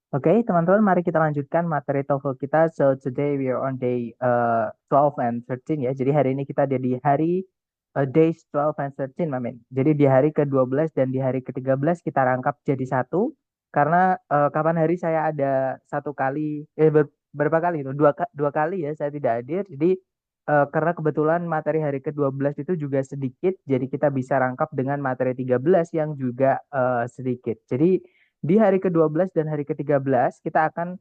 Oke, teman-teman, mari kita lanjutkan materi TOEFL kita. So today we are on day 12 and 13 ya. Jadi hari ini kita ada di hari days 12 and 13, Mamin. Jadi di hari ke-12 dan di hari ke-13 kita rangkap jadi satu. Karena kapan hari saya ada satu kali, berapa kali itu? Dua kali ya saya tidak hadir. Jadi karena kebetulan materi hari ke-12 itu juga sedikit, jadi kita bisa rangkap dengan materi 13 yang juga sedikit. Jadi di hari ke-12 dan hari ke-13 kita akan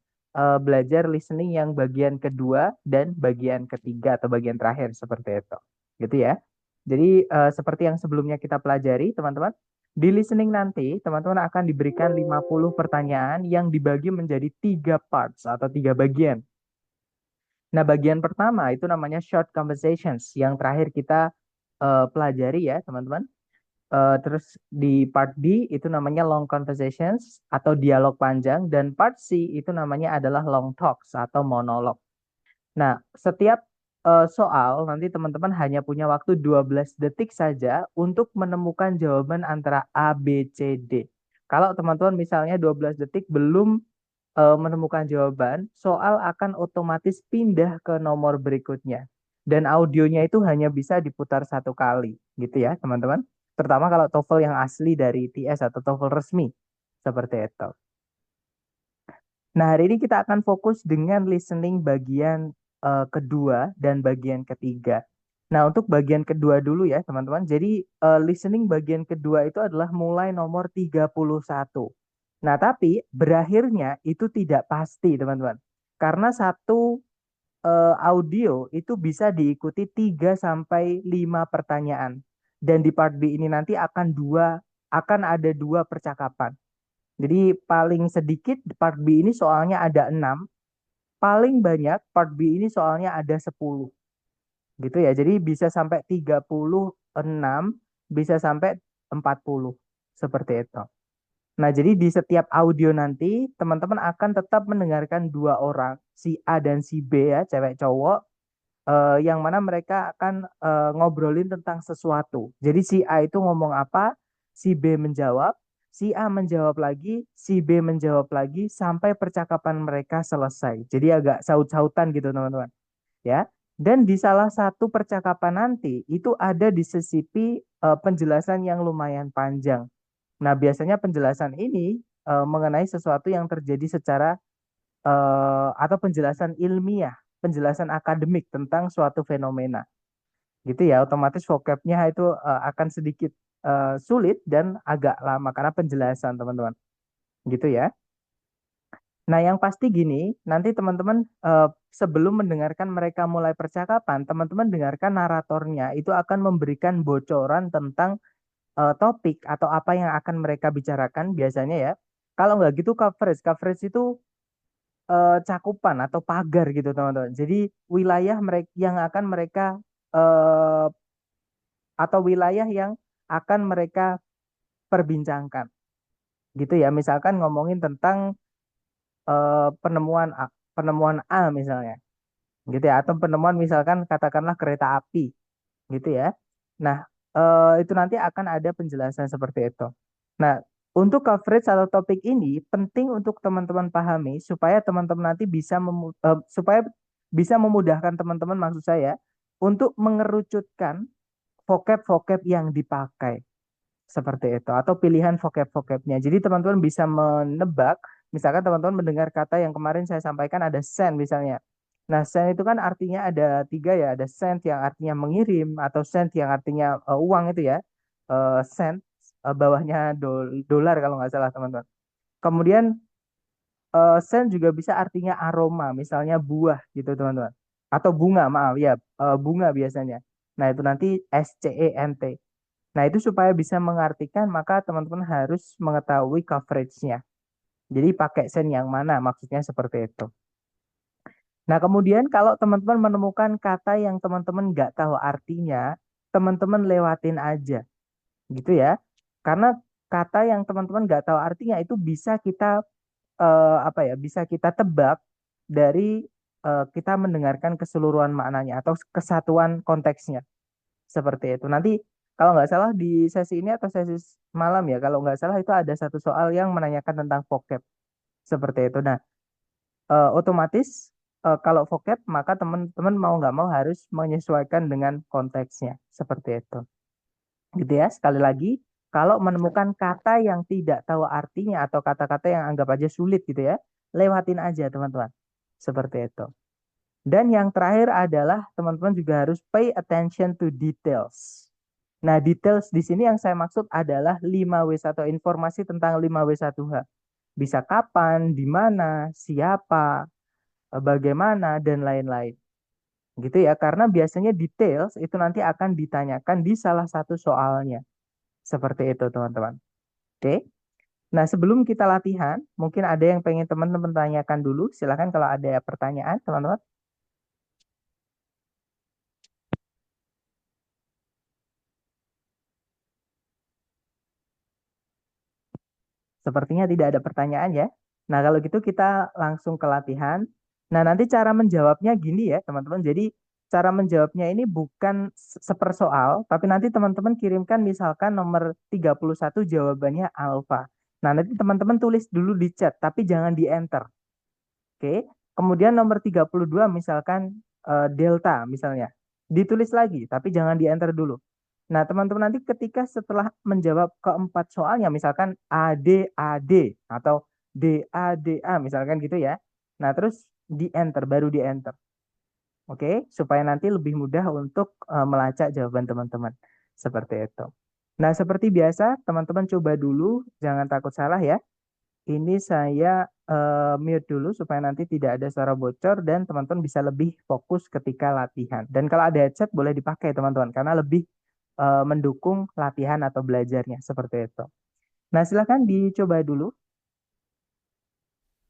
belajar listening yang bagian kedua dan bagian ketiga atau bagian terakhir seperti itu. Gitu ya. Jadi seperti yang sebelumnya kita pelajari, teman-teman, di listening nanti teman-teman akan diberikan 50 pertanyaan yang dibagi menjadi tiga parts atau tiga bagian. Nah, bagian pertama itu namanya short conversations yang terakhir kita pelajari ya, teman-teman. Terus di part B itu namanya long conversations atau dialog panjang dan part C itu namanya adalah long talks atau monolog. Nah, setiap soal nanti teman-teman hanya punya waktu 12 detik saja untuk menemukan jawaban antara A, B, C, D. Kalau teman-teman misalnya 12 detik belum menemukan jawaban, soal akan otomatis pindah ke nomor berikutnya. Dan audionya itu hanya bisa diputar satu kali, gitu ya, teman-teman. Terutama kalau TOEFL yang asli dari TS atau TOEFL resmi, seperti itu. Nah, hari ini kita akan fokus dengan listening bagian kedua dan bagian ketiga. Nah, untuk bagian kedua dulu ya, teman-teman. Jadi, listening bagian kedua itu adalah mulai nomor 31. Nah, tapi berakhirnya itu tidak pasti, teman-teman. Karena satu audio itu bisa diikuti 3 sampai 5 pertanyaan. Dan di part B ini nanti akan ada dua percakapan. Jadi paling sedikit part B ini soalnya ada 6, paling banyak part B ini soalnya ada 10. Gitu ya. Jadi bisa sampai 36, bisa sampai 40. Seperti itu. Nah, jadi di setiap audio nanti teman-teman akan tetap mendengarkan dua orang, si A dan si B ya, cewek cowok, yang mana mereka akan ngobrolin tentang sesuatu. Jadi si A itu ngomong apa, si B menjawab, si A menjawab lagi, si B menjawab lagi sampai percakapan mereka selesai. Jadi agak saut-sautan gitu teman-teman, ya. Dan di salah satu percakapan nanti itu ada disisipi penjelasan yang lumayan panjang. Nah, biasanya penjelasan ini mengenai sesuatu yang terjadi secara atau penjelasan ilmiah, penjelasan akademik tentang suatu fenomena. Gitu ya, otomatis vocabnya itu akan sedikit sulit dan agak lama karena penjelasan, teman-teman. Gitu ya. Nah, yang pasti gini, nanti teman-teman sebelum mendengarkan mereka mulai percakapan, teman-teman dengarkan naratornya itu akan memberikan bocoran tentang topik atau apa yang akan mereka bicarakan biasanya ya. Kalau nggak gitu coverage, coverage itu cakupan atau pagar gitu teman-teman. Jadi wilayah mereka yang akan mereka eh, atau wilayah yang akan mereka perbincangkan gitu ya. Misalkan ngomongin tentang penemuan penemuan A misalnya gitu ya, atau penemuan misalkan katakanlah kereta api gitu ya. Nah, itu nanti akan ada penjelasan seperti itu. Nah, untuk coverage atau topik ini penting untuk teman-teman pahami supaya teman-teman nanti supaya bisa memudahkan teman-teman maksud saya untuk mengerucutkan vocab-vocab yang dipakai seperti itu atau pilihan vocab-vocabnya. Jadi teman-teman bisa menebak, misalkan teman-teman mendengar kata yang kemarin saya sampaikan ada send misalnya. Nah, send itu kan artinya ada tiga ya, ada send yang artinya mengirim atau send yang artinya uang itu ya, send bawahnya dolar kalau nggak salah teman-teman. Kemudian send juga bisa artinya aroma, misalnya buah gitu teman-teman. Atau bunga, maaf ya, bunga biasanya. Nah, itu nanti SCENT. Nah, itu supaya bisa mengartikan, maka teman-teman harus mengetahui coveragenya. Jadi pakai sen yang mana, maksudnya seperti itu. Nah, kemudian kalau teman-teman menemukan kata yang teman-teman nggak tahu artinya, teman-teman lewatin aja, gitu ya. Karena kata yang teman-teman nggak tahu artinya itu bisa kita apa ya, bisa kita tebak dari kita mendengarkan keseluruhan maknanya atau kesatuan konteksnya. Seperti itu. Nanti kalau nggak salah di sesi ini atau sesi malam ya, kalau nggak salah itu ada satu soal yang menanyakan tentang vocab. Seperti itu. Nah, otomatis kalau vocab maka teman-teman mau nggak mau harus menyesuaikan dengan konteksnya. Seperti itu. Gitu ya. Sekali lagi, kalau menemukan kata yang tidak tahu artinya atau kata-kata yang anggap aja sulit gitu ya, lewatin aja teman-teman. Seperti itu. Dan yang terakhir adalah teman-teman juga harus pay attention to details. Nah, details di sini yang saya maksud adalah 5W atau informasi tentang 5W1H. Bisa kapan, di mana, siapa, bagaimana, dan lain-lain. Gitu ya, karena biasanya details itu nanti akan ditanyakan di salah satu soalnya. Seperti itu, teman-teman. Oke. Nah, sebelum kita latihan, mungkin ada yang pengen teman-teman tanyakan dulu. Silahkan kalau ada pertanyaan, teman-teman. Sepertinya tidak ada pertanyaan ya. Nah, kalau gitu kita langsung ke latihan. Nah, nanti cara menjawabnya gini ya, teman-teman. Jadi, cara menjawabnya ini bukan seper soal, tapi nanti teman-teman kirimkan misalkan nomor 31 jawabannya alfa. Nah, nanti teman-teman tulis dulu di chat, tapi jangan di-enter. Oke. Kemudian nomor 32 misalkan delta misalnya. Ditulis lagi, tapi jangan di-enter dulu. Nah, teman-teman nanti ketika setelah menjawab keempat soalnya, misalkan AD atau DA misalkan gitu ya. Nah, terus di-enter, baru di-enter. Oke, supaya nanti lebih mudah untuk melacak jawaban teman-teman. Seperti itu. Nah, seperti biasa, teman-teman coba dulu, jangan takut salah ya. Ini saya mute dulu supaya nanti tidak ada suara bocor dan teman-teman bisa lebih fokus ketika latihan. Dan kalau ada headset boleh dipakai teman-teman karena lebih mendukung latihan atau belajarnya seperti itu. Nah, silakan dicoba dulu.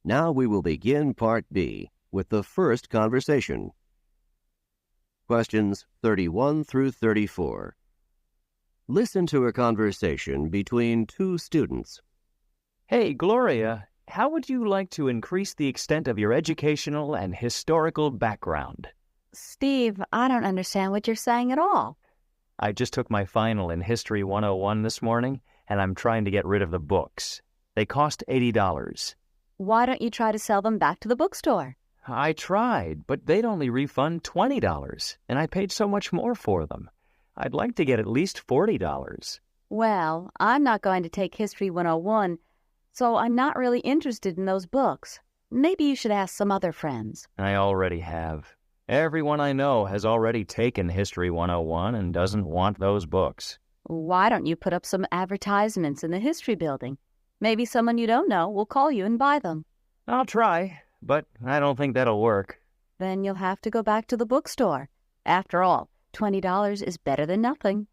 Now we will begin Part B with the first conversation. Questions 31 through 34. Listen to a conversation between two students. Hey, Gloria, how would you like to increase the extent of your educational and historical background? Steve, I don't understand what you're saying at all. I just took my final in History 101 this morning, and I'm trying to get rid of the books. They cost $80. Why don't you try to sell them back to the bookstore? I tried, but they'd only refund $20, and I paid so much more for them. I'd like to get at least $40. Well, I'm not going to take History 101, so I'm not really interested in those books. Maybe you should ask some other friends. I already have. Everyone I know has already taken History 101 and doesn't want those books. Why don't you put up some advertisements in the history building? Maybe someone you don't know will call you and buy them. I'll try, but I don't think that'll work. Then you'll have to go back to the bookstore. After all, $20 is better than nothing.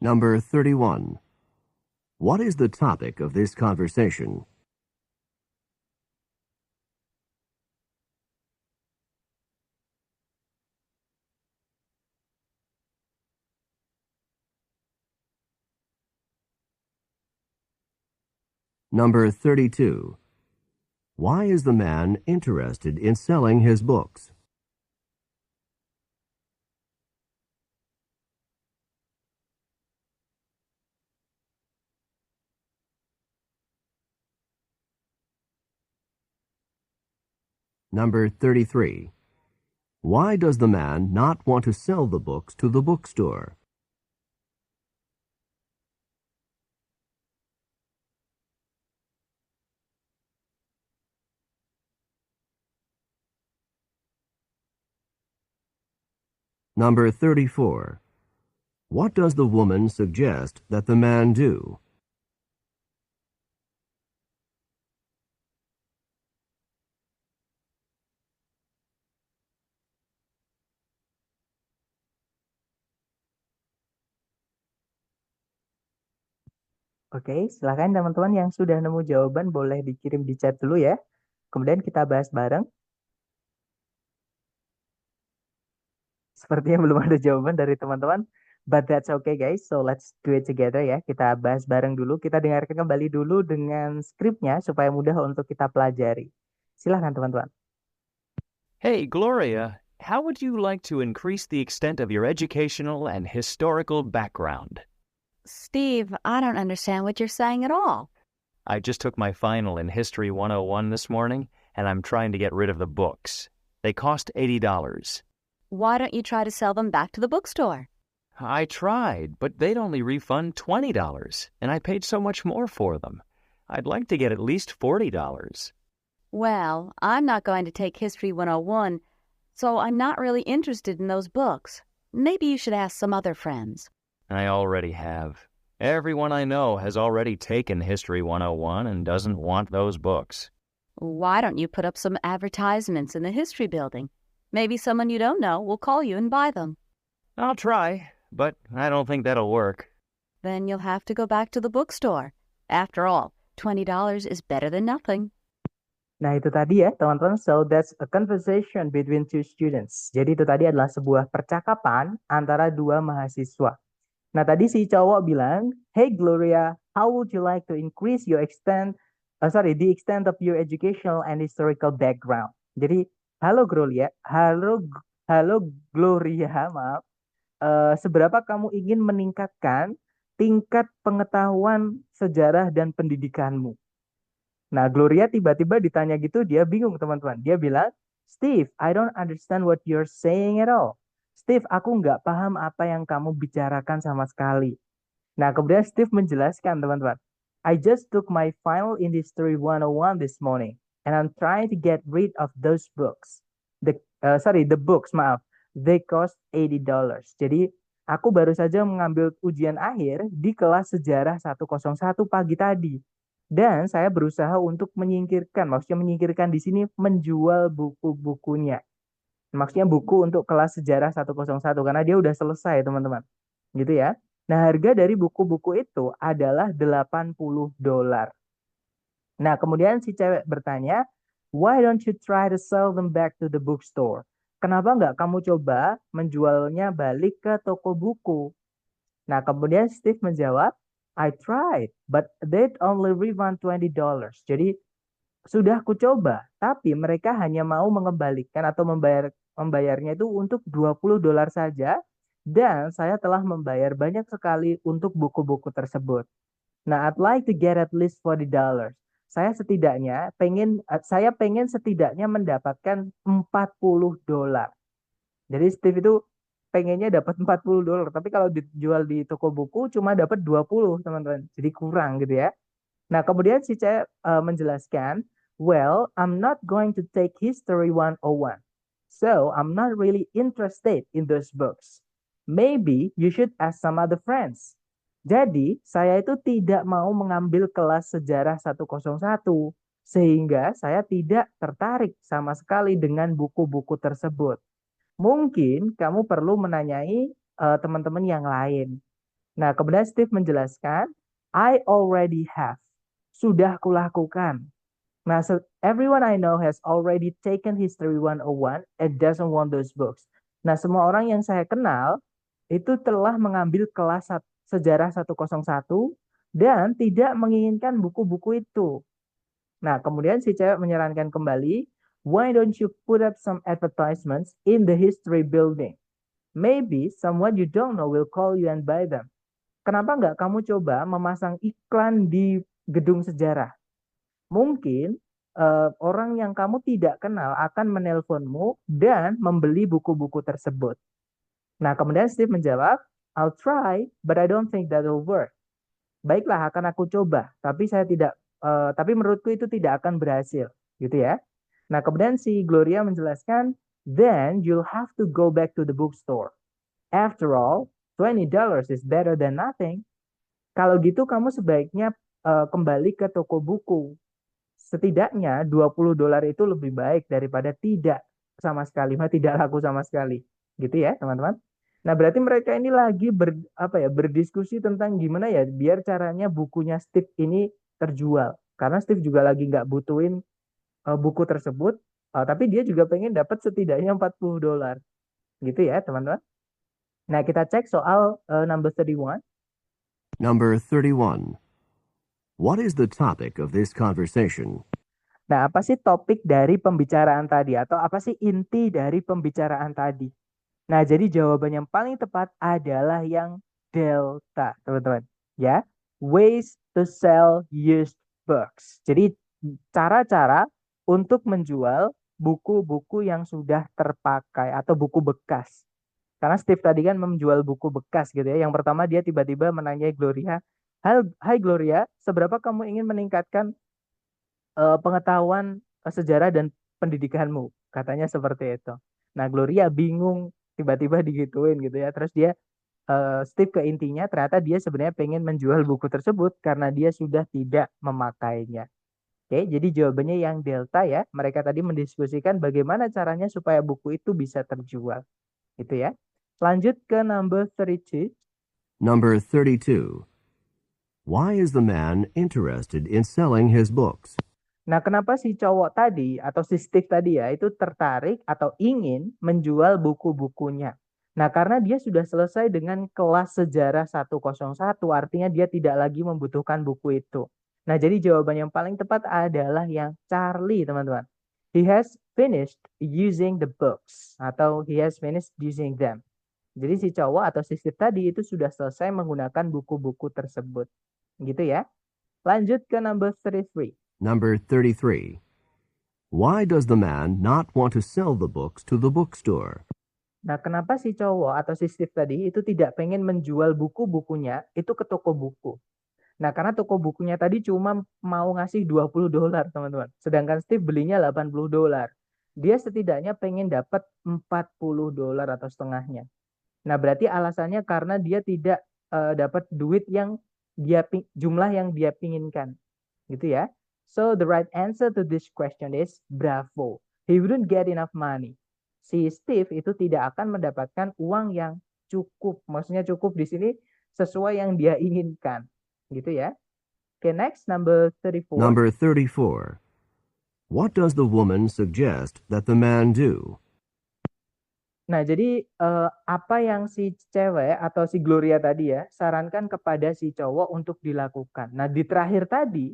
Number 31. What is the topic of this conversation? Number 32. Why is the man interested in selling his books? Number 33. Why does the man not want to sell the books to the bookstore? Number 34. What does the woman suggest that the man do? Oke, silakan teman-teman yang sudah nemu jawaban boleh dikirim di chat dulu ya. Kemudian kita bahas bareng. Sepertinya belum ada jawaban dari teman-teman. But that's okay guys, so let's do it together ya. Kita bahas bareng dulu, kita dengarkan kembali dulu dengan skripnya supaya mudah untuk kita pelajari. Silahkan teman-teman. Hey, Gloria, how would you like to increase the extent of your educational and historical background? Steve, I don't understand what you're saying at all. I just took my final in History 101 this morning, and I'm trying to get rid of the books. They cost $80. Why don't you try to sell them back to the bookstore? I tried, but they'd only refund $20, and I paid so much more for them. I'd like to get at least $40. Well, I'm not going to take History 101, so I'm not really interested in those books. Maybe you should ask some other friends. I already have. Everyone I know has already taken History 101 and doesn't want those books. Why don't you put up some advertisements in the history building? Maybe someone you don't know will call you and buy them. I'll try, but I don't think that'll work. Then you'll have to go back to the bookstore. After all, $20 is better than nothing. Nah, itu tadi ya, teman-teman. So that's a conversation between two students. Jadi itu tadi adalah sebuah percakapan antara dua mahasiswa. Nah, tadi si cowok bilang, "Hey Gloria, how would you like to increase your the extent of your educational and historical background?" Jadi, halo Gloria, halo Gloria, maaf. Seberapa kamu ingin meningkatkan tingkat pengetahuan sejarah dan pendidikanmu? Nah, Gloria tiba-tiba ditanya gitu, dia bingung teman-teman. Dia bilang, "Steve, I don't understand what you're saying at all. Steve, aku nggak paham apa yang kamu bicarakan sama sekali." Nah, kemudian Steve menjelaskan teman-teman. "I just took my final in History 101 this morning, and I'm trying to get rid of those books. The books, maaf. They cost $80. Jadi, aku baru saja mengambil ujian akhir di kelas sejarah 101 pagi tadi. Dan saya berusaha untuk maksudnya menyingkirkan di sini menjual buku-bukunya. Maksudnya buku untuk kelas sejarah 101 karena dia udah selesai, teman-teman. Gitu ya. Nah, harga dari buku-buku itu adalah $80. Nah, kemudian si cewek bertanya, "Why don't you try to sell them back to the bookstore?" Kenapa nggak kamu coba menjualnya balik ke toko buku? Nah, kemudian Steve menjawab, "I tried, but they'd only refund $20. Jadi, sudah aku coba, tapi mereka hanya mau mengembalikan atau membayarnya itu untuk $20 saja, dan saya telah membayar banyak sekali untuk buku-buku tersebut. Nah, I'd like to get at least $40. Saya pengen setidaknya mendapatkan $40. Jadi Steve itu pengennya dapat $40, tapi kalau dijual di toko buku cuma dapat 20, teman-teman. Jadi kurang gitu ya. Nah, kemudian si cewek menjelaskan, "Well, I'm not going to take History 101. So, I'm not really interested in those books. Maybe you should ask some other friends." Jadi, saya itu tidak mau mengambil kelas sejarah 101, sehingga saya tidak tertarik sama sekali dengan buku-buku tersebut. Mungkin kamu perlu menanyai teman-teman yang lain. Nah, kemudian Steve menjelaskan, "I already have." Sudah kulakukan. Nah, so everyone I know has already taken History 101 and doesn't want those books. Nah, semua orang yang saya kenal itu telah mengambil kelas sejarah 101 dan tidak menginginkan buku-buku itu. Nah, kemudian si cewek menyarankan kembali, "Why don't you put up some advertisements in the history building? Maybe someone you don't know will call you and buy them." Kenapa nggak kamu coba memasang iklan di gedung sejarah? Mungkin orang yang kamu tidak kenal akan menelponmu dan membeli buku-buku tersebut. Nah, kemudian Steve menjawab, "I'll try, but I don't think that'll work." Baiklah, akan aku coba, tapi tapi menurutku itu tidak akan berhasil, gitu ya. Nah, kemudian si Gloria menjelaskan, "Then you'll have to go back to the bookstore. After all, $20 is better than nothing." Kalau gitu kamu sebaiknya kembali ke toko buku. Setidaknya $20 itu lebih baik daripada tidak sama sekali, tidak laku sama sekali. Gitu ya, teman-teman. Nah, berarti mereka ini lagi berdiskusi tentang gimana ya biar caranya bukunya Steve ini terjual. Karena Steve juga lagi nggak butuhin buku tersebut, tapi dia juga pengen dapat setidaknya $40. Gitu ya, teman-teman. Nah, kita cek soal number 31. Number 31. What is the topic of this conversation? Nah, apa sih topik dari pembicaraan tadi? Atau apa sih inti dari pembicaraan tadi? Nah, jadi jawaban yang paling tepat adalah yang delta, teman-teman. Ya, ways to sell used books. Jadi cara-cara untuk menjual buku-buku yang sudah terpakai atau buku bekas. Karena Steve tadi kan menjual buku bekas gitu ya. Yang pertama dia tiba-tiba menanyai Gloria, Hai Gloria, seberapa kamu ingin meningkatkan pengetahuan sejarah dan pendidikanmu? Katanya seperti itu. Nah, Gloria bingung tiba-tiba digituin gitu ya. Terus dia Steve ke intinya ternyata dia sebenarnya pengen menjual buku tersebut karena dia sudah tidak memakainya. Oke, jadi jawabannya yang delta ya. Mereka tadi mendiskusikan bagaimana caranya supaya buku itu bisa terjual. Gitu ya. Lanjut ke number 32. Number 32. Why is the man interested in selling his books? Nah, kenapa si cowok tadi atau si Steve tadi ya itu tertarik atau ingin menjual buku-bukunya? Nah, karena dia sudah selesai dengan kelas sejarah 101, artinya dia tidak lagi membutuhkan buku itu. Nah, jadi jawaban yang paling tepat adalah yang Charlie, teman-teman. He has finished using the books atau he has finished using them. Jadi si cowok atau si Steve tadi itu sudah selesai menggunakan buku-buku tersebut. Gitu ya. Lanjut ke number 33. Number 33. Why does the man not want to sell the books to the bookstore? Nah, kenapa si cowok atau si Steve tadi itu tidak pengen menjual buku-bukunya itu ke toko buku? Nah, karena toko bukunya tadi cuma mau ngasih $20, teman-teman. Sedangkan Steve belinya $80. Dia setidaknya pengen dapat $40 atau setengahnya. Nah, berarti alasannya karena dia tidak dapat duit yang jumlah yang dia pinginkan. Gitu ya. So, the right answer to this question is bravo. He wouldn't get enough money. Si Steve itu tidak akan mendapatkan uang yang cukup. Maksudnya cukup di sini sesuai yang dia inginkan. Gitu ya. Okay, next, number 34. Number 34. What does the woman suggest that the man do? Nah, jadi apa yang si cewek atau si Gloria tadi ya sarankan kepada si cowok untuk dilakukan. Nah, di terakhir tadi,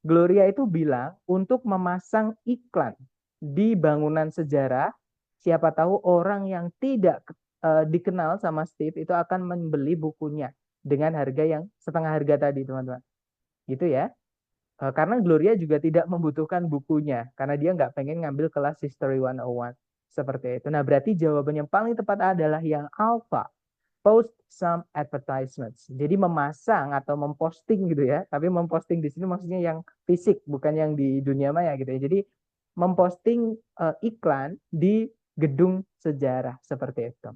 Gloria itu bilang untuk memasang iklan di bangunan sejarah. Siapa tahu orang yang tidak dikenal sama Steve itu akan membeli bukunya dengan harga yang setengah harga tadi, teman-teman. Gitu ya. Karena Gloria juga tidak membutuhkan bukunya karena dia nggak pengen ngambil kelas History 101 seperti itu. Nah, berarti jawaban yang paling tepat adalah yang alpha. Post some advertisements. Jadi memasang atau memposting gitu ya. Tapi memposting di sini maksudnya yang fisik, bukan yang di dunia maya gitu ya. Jadi memposting iklan di gedung sejarah seperti itu.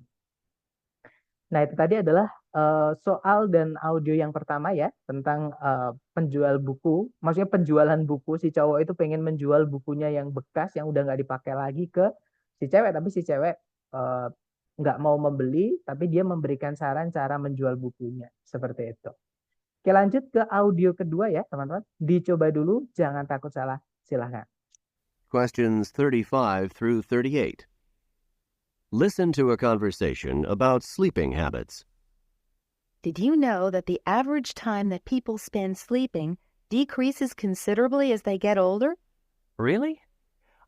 Nah, itu tadi adalah soal dan audio yang pertama ya tentang penjual buku. Maksudnya penjualan buku, si cowok itu pengen menjual bukunya yang bekas yang udah nggak dipakai lagi ke si cewek, tapi si cewek nggak mau membeli, tapi dia memberikan saran cara menjual bukunya seperti itu. Oke, lanjut ke audio kedua ya teman-teman. Dicoba dulu, jangan takut salah. Silahkan. Questions 35 through 38. Listen to a conversation about sleeping habits. Did you know that the average time that people spend sleeping decreases considerably as they get older? Really?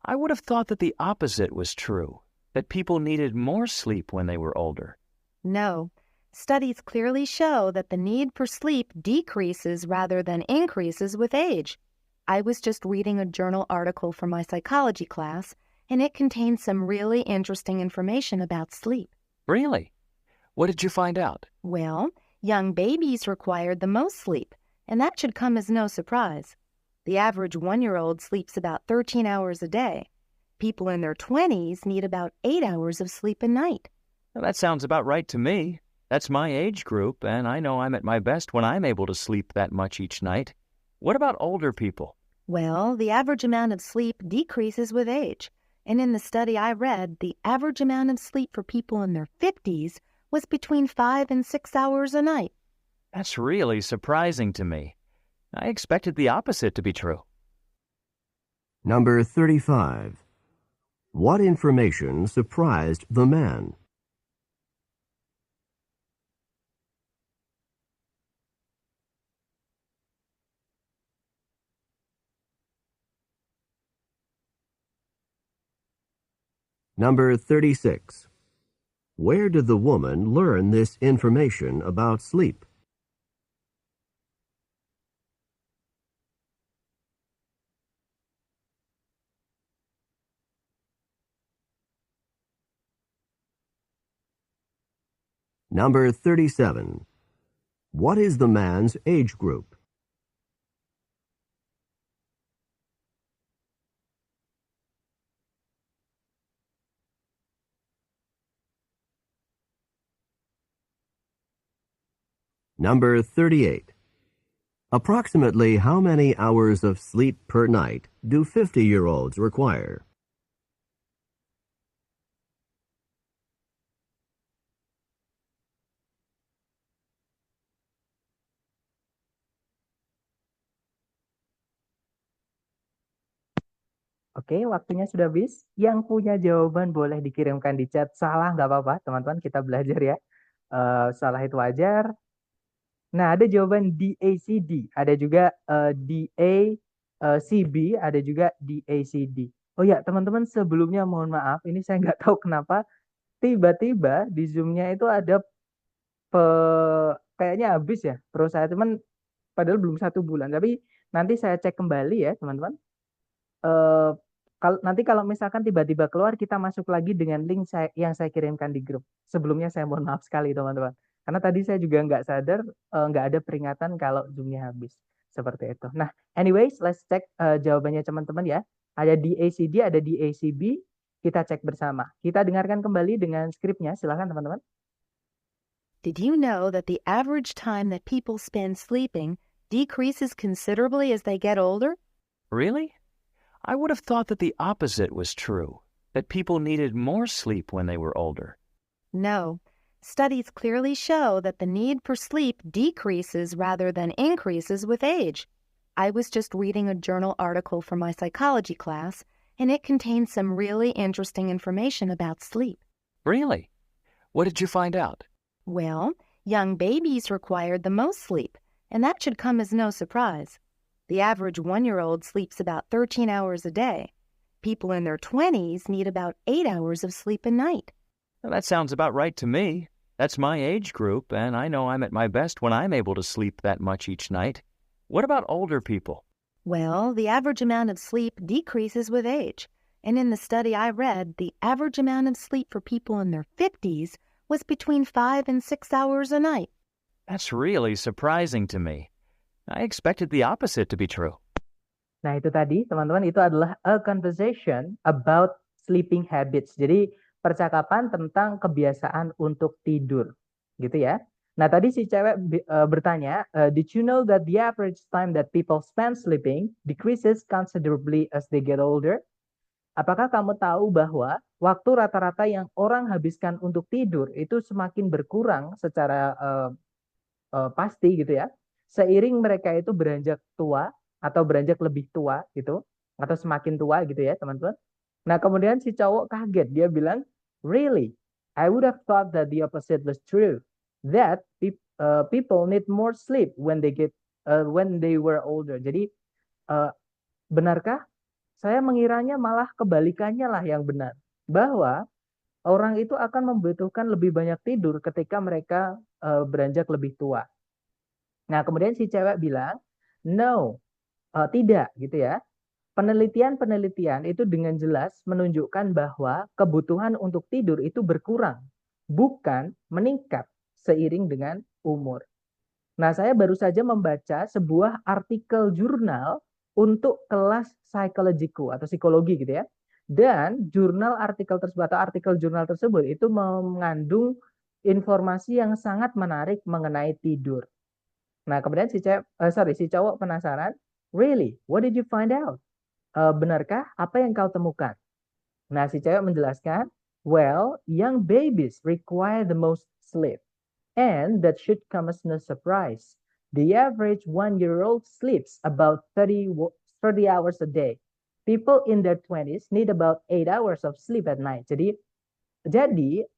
I would have thought that the opposite was true, that people needed more sleep when they were older. No. Studies clearly show that the need for sleep decreases rather than increases with age. I was just reading a journal article for my psychology class, and it contained some really interesting information about sleep. Really? What did you find out? Well, young babies required the most sleep, and that should come as no surprise. The average 1-year-old sleeps about 13 hours a day. People in their 20s need about 8 hours of sleep a night. Well, that sounds about right to me. That's my age group, and I know I'm at my best when I'm able to sleep that much each night. What about older people? Well, the average amount of sleep decreases with age. And in the study I read, the average amount of sleep for people in their 50s was between 5 and 6 hours a night. That's really surprising to me. I expected the opposite to be true. Number 35. What information surprised the man? Number 36. Where did the woman learn this information about sleep? Number 37. What is the man's age group? Number 38. Approximately how many hours of sleep per night do 50-year-olds require? Oke, waktunya sudah habis. Yang punya jawaban boleh dikirimkan di chat. Salah nggak apa-apa, teman-teman. Kita belajar ya. Salah itu wajar. Nah, ada jawaban DACD. Ada juga DACB. Ada juga DACD. Oh ya, teman-teman, sebelumnya mohon maaf. Ini saya nggak tahu kenapa. Tiba-tiba di Zoom-nya itu ada kayaknya habis ya. Terus saya teman padahal belum 1 bulan. Tapi nanti saya cek kembali ya, teman-teman. eh nanti kalau misalkan tiba-tiba keluar kita masuk lagi dengan link yang saya kirimkan di grup. Sebelumnya saya mohon maaf sekali teman-teman. Karena tadi saya juga nggak sadar nggak ada peringatan kalau Zoom-nya habis. Seperti itu. Nah, anyways, let's check jawabannya teman-teman ya. Ada di ACD, ada di ACB. Kita cek bersama. Kita dengarkan kembali dengan skripnya. Silahkan teman-teman. Did you know that the average time that people spend sleeping decreases considerably as they get older? Really? I would have thought that the opposite was true, that people needed more sleep when they were older. No. Studies clearly show that the need for sleep decreases rather than increases with age. I was just reading a journal article for my psychology class, and it contained some really interesting information about sleep. Really? What did you find out? Well, young babies required the most sleep, and that should come as no surprise. The average 1-year-old sleeps about 13 hours a day. People in their 20s need about 8 hours of sleep a night. Well, that sounds about right to me. That's my age group, and I know I'm at my best when I'm able to sleep that much each night. What about older people? Well, the average amount of sleep decreases with age. And in the study I read, the average amount of sleep for people in their 50s was between 5 and 6 hours a night. That's really surprising to me. I expected the opposite to be true. Nah, itu tadi, teman-teman, itu adalah a conversation about sleeping habits. Jadi, percakapan tentang kebiasaan untuk tidur. Gitu ya. Nah, tadi si cewek bertanya, did you know that the average time that people spend sleeping decreases considerably as they get older? Apakah kamu tahu bahwa waktu rata-rata yang orang habiskan untuk tidur itu semakin berkurang secara pasti gitu ya? Seiring mereka itu beranjak tua atau beranjak lebih tua gitu atau semakin tua gitu ya teman-teman. Nah kemudian si cowok kaget, dia bilang, really, I would have thought that the opposite was true, that people need more sleep when they were older. Jadi benarkah? Saya mengiranya malah kebalikannya lah yang benar, bahwa orang itu akan membutuhkan lebih banyak tidur ketika mereka beranjak lebih tua. Nah, kemudian si cewek bilang, no, tidak gitu ya. Penelitian-penelitian itu dengan jelas menunjukkan bahwa kebutuhan untuk tidur itu berkurang, bukan meningkat seiring dengan umur. Nah, saya baru saja membaca sebuah artikel jurnal untuk kelas psikologiku atau psikologi gitu ya. Dan jurnal artikel tersebut atau artikel jurnal tersebut itu mengandung informasi yang sangat menarik mengenai tidur. Nah, kemudian si cowok penasaran, really, what did you find out? Benarkah apa yang kau temukan? Nah, si cewek menjelaskan, well, young babies require the most sleep. And that should come as no surprise. The average 1-year-old sleeps about 30 hours a day. People in their 20s need about 8 hours of sleep at night. Jadi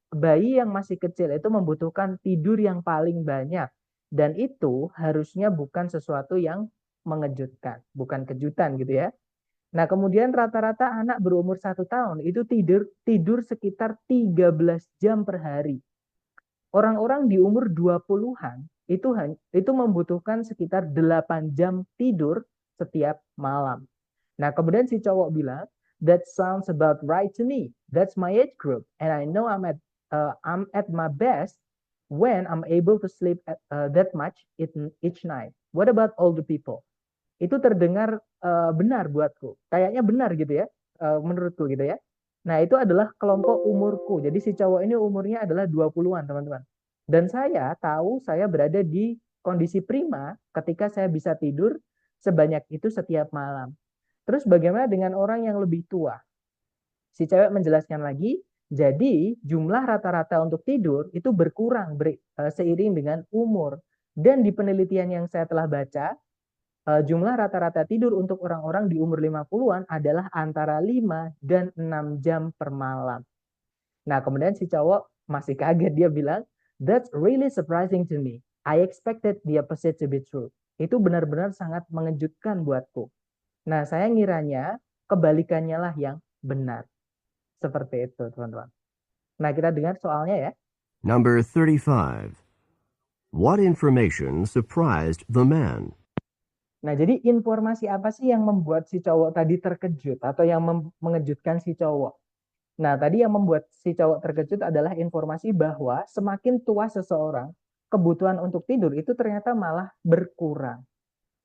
bayi yang masih kecil itu membutuhkan tidur yang paling banyak. Dan itu harusnya bukan sesuatu yang mengejutkan, bukan kejutan gitu ya. Nah, kemudian rata-rata anak berumur 1 tahun itu tidur sekitar 13 jam per hari. Orang-orang di umur 20-an itu membutuhkan sekitar 8 jam tidur setiap malam. Nah, kemudian si cowok bilang, that sounds about right to me. That's my age group and I know I'm at my best when I'm able to sleep that much each night. What about older people? Itu terdengar benar buatku. Kayaknya benar gitu ya, menurutku gitu ya. Nah, itu adalah kelompok umurku. Jadi si cowok ini umurnya adalah 20-an, teman-teman. Dan saya tahu saya berada di kondisi prima ketika saya bisa tidur sebanyak itu setiap malam. Terus bagaimana dengan orang yang lebih tua? Si cewek menjelaskan lagi, jadi jumlah rata-rata untuk tidur itu berkurang seiring dengan umur. Dan di penelitian yang saya telah baca, jumlah rata-rata tidur untuk orang-orang di umur 50-an adalah antara 5 dan 6 jam per malam. Nah, kemudian si cowok masih kaget, dia bilang, "That's really surprising to me. I expected the opposite to be true." Itu benar-benar sangat mengejutkan buatku. Nah, saya ngiranya kebalikannya lah yang benar. Seperti itu, teman-teman. Nah, kita dengar soalnya ya. Number 35. What information surprised the man? Nah, jadi informasi apa sih yang membuat si cowok tadi terkejut atau yang mengejutkan si cowok? Nah, tadi yang membuat si cowok terkejut adalah informasi bahwa semakin tua seseorang, kebutuhan untuk tidur itu ternyata malah berkurang.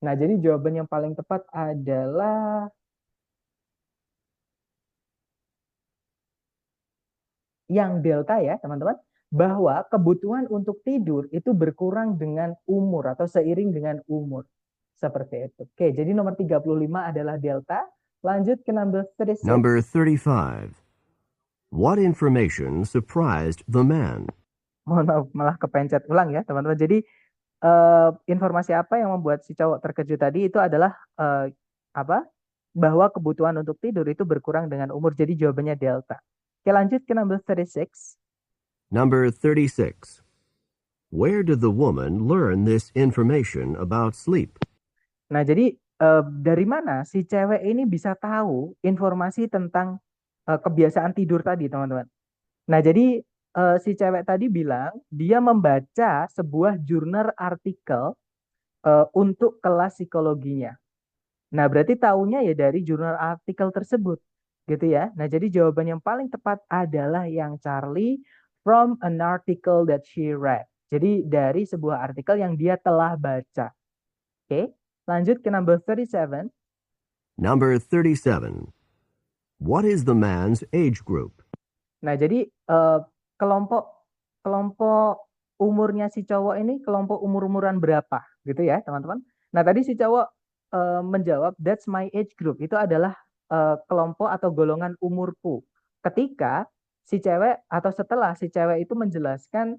Nah, jadi jawaban yang paling tepat adalah yang delta ya, teman-teman. Bahwa kebutuhan untuk tidur itu berkurang dengan umur atau seiring dengan umur. Seperti itu. Oke, jadi nomor 35 adalah delta. Lanjut ke number 36. Number 35. What information surprised the man? Mohon maaf, malah kepencet ulang ya, teman-teman. Jadi informasi apa yang membuat si cowok terkejut tadi itu adalah apa? Bahwa kebutuhan untuk tidur itu berkurang dengan umur. Jadi jawabannya delta. Oke, lanjut ke number 36. Number 36. Where did the woman learn this information about sleep? Nah, jadi dari mana si cewek ini bisa tahu informasi tentang kebiasaan tidur tadi, teman-teman? Nah, jadi si cewek tadi bilang dia membaca sebuah jurnal artikel untuk kelas psikologinya. Nah, berarti tahunya ya dari jurnal artikel tersebut, gitu ya. Nah, jadi jawaban yang paling tepat adalah yang Charlie, from an article that she read. Jadi dari sebuah artikel yang dia telah baca. Oke, lanjut ke number 37. Number 37. What is the man's age group? Nah, jadi kelompok umurnya si cowok ini kelompok umur-umuran berapa, gitu ya, teman-teman. Nah, tadi si cowok menjawab, "That's my age group." Itu adalah kelompok atau golongan umurku. Ketika si cewek atau setelah si cewek itu menjelaskan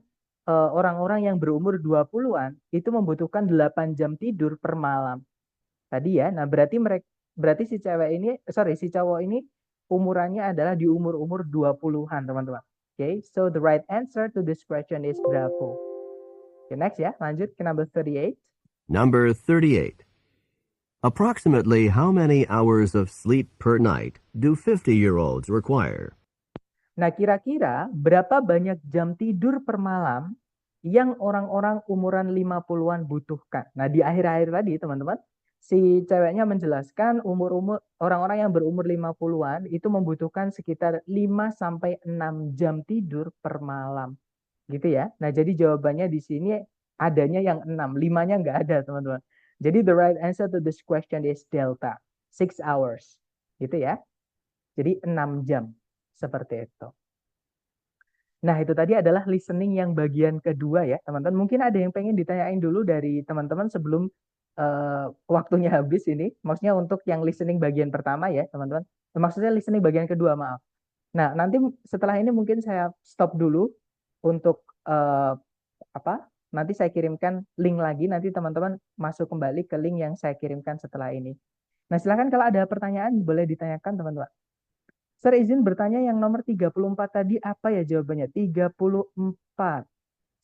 orang-orang yang berumur 20-an itu membutuhkan 8 jam tidur per malam. Tadi ya. Nah, berarti si cowok ini umurannya adalah di umur-umur 20-an, teman-teman. Okay, so the right answer to this question is Bravo. Okay, next ya, lanjut ke number 38. Number 38. Approximately how many hours of sleep per night do 50-year-olds require? Nah, kira-kira berapa banyak jam tidur per malam yang orang-orang umuran 50-an butuhkan? Nah, di akhir-akhir tadi, teman-teman, si ceweknya menjelaskan orang-orang yang berumur 50-an itu membutuhkan sekitar 5 sampai 6 jam tidur per malam. Gitu ya. Nah, jadi jawabannya di sini adanya yang 6, 5-nya nggak ada, teman-teman. Jadi the right answer to this question is delta, 6 hours. Gitu ya. Jadi 6 jam. Seperti itu. Nah, itu tadi adalah listening yang bagian kedua ya, teman-teman. Mungkin ada yang pengen ditanyain dulu dari teman-teman sebelum waktunya habis ini. Maksudnya untuk yang listening bagian pertama ya, teman-teman. Maksudnya listening bagian kedua, maaf. Nah, nanti setelah ini mungkin saya stop dulu untuk nanti saya kirimkan link lagi, nanti teman-teman masuk kembali ke link yang saya kirimkan setelah ini. Nah, silakan kalau ada pertanyaan boleh ditanyakan, teman-teman. Saya izin bertanya yang nomor 34 tadi apa ya jawabannya? 34.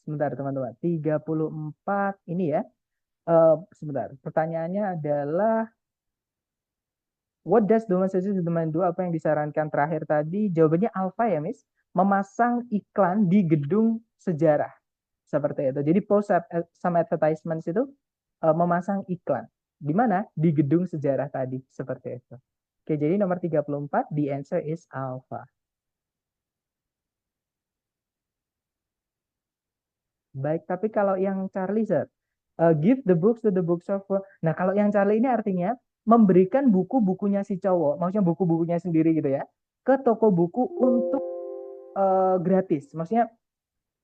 Sebentar, teman-teman. 34 ini ya. Sebentar. Pertanyaannya adalah what does the message demand do? Apa yang disarankan terakhir tadi? Jawabannya alpha ya, Miss. Memasang iklan di gedung sejarah. Seperti itu. Jadi post some advertisements itu memasang iklan. Di mana? Di gedung sejarah tadi. Seperti itu. Oke, jadi nomor 34, the answer is alpha. Baik, tapi kalau yang Charlie, sir, give the books to the bookshop. Nah, kalau yang Charlie ini artinya memberikan buku-bukunya si cowok, maksudnya buku-bukunya sendiri gitu ya, ke toko buku untuk gratis. Maksudnya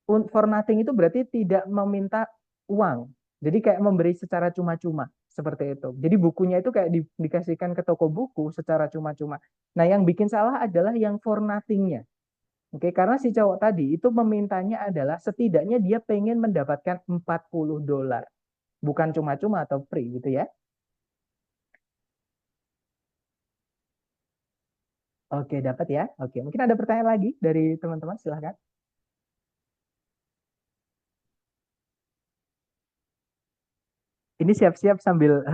for nothing itu berarti tidak meminta uang. Jadi kayak memberi secara cuma-cuma seperti itu. Jadi bukunya itu kayak dikasihkan ke toko buku secara cuma-cuma. Nah, yang bikin salah adalah yang for nothing-nya. Oke, karena si cowok tadi itu memintanya adalah setidaknya dia pengen mendapatkan $40. Bukan cuma-cuma atau free gitu ya. Oke, dapat ya. Oke, mungkin ada pertanyaan lagi dari teman-teman, silahkan. Ini siap-siap sambil